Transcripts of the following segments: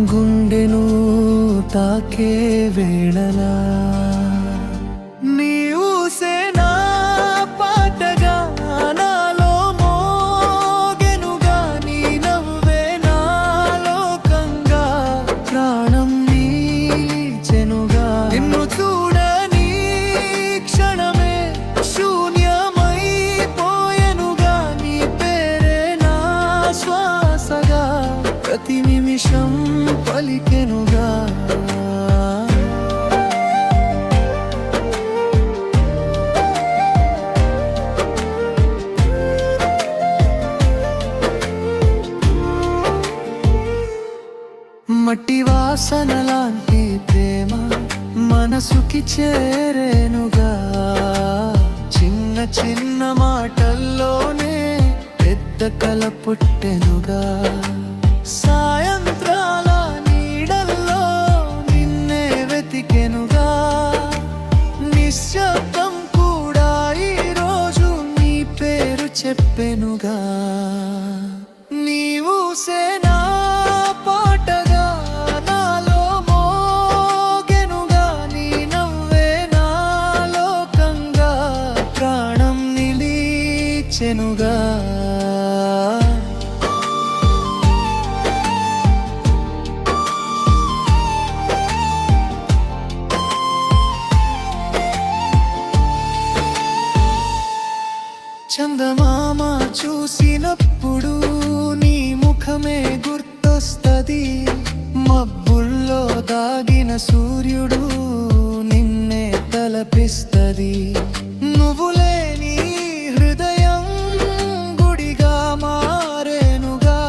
గుండెను తాకే వేళలా నీ ఊసేనా పాటగా నాలో మోగెనుగా నీ నవ్వే నా లోకంగా ప్రాణం నీచెనుగా నిన్ను చూడని క్షణమే శూన్యమైపోయెనుగా నీ పేరే నా శ్వాసగా ప్రతి నిమిషం పలికెనుగా మట్టి వాసన లాంటి ప్రేమ మనసుకి చేరేనుగా చిన్న చిన్న మాటల్లోనే పెద్ద కల పుట్టెనుగా సాయంత్రాల నీడల్లో నిన్నే వెతికెనుగా నిశ్శబ్దం కూడా ఈరోజు నీ పేరు చెప్పెనుగా నీవు సేనా పాటగా నాలో మోగెనుగా నీ నవ్వే నా లోకంగా ప్రాణం నిలిచెనుగా చందమామ చూసినప్పుడు నీ ముఖమే గుర్తొస్తది మబ్బుల్లో దాగిన సూర్యుడు నిన్నే తలపిస్తది నువ్వు లేని హృదయం గుడిగా మారేనుగా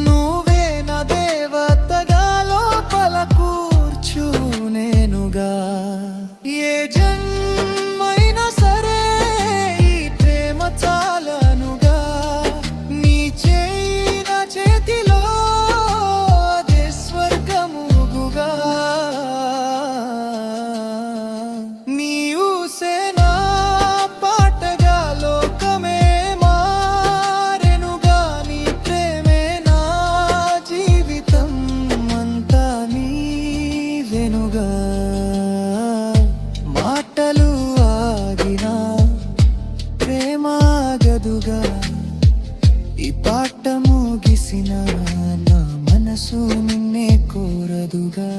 నువ్వే నా దేవతగా లోపల కూర్చునేనుగా ఏ జన్మైనా సరే ఈ ప్రేమ చాలనుగా నీ చేయి నా చేతిలో అదే స్వర్గముగుగా నీ ఊసేనా పాటగా లోకమే మారెనుగా నీ ప్రేమే నా జీవితం అంతా నీవెనుగా మాటలు ఆగినా ప్రేమాగదుగా ఈ పాట ముగిసిన నా మనసు నిన్నే కోరదుగా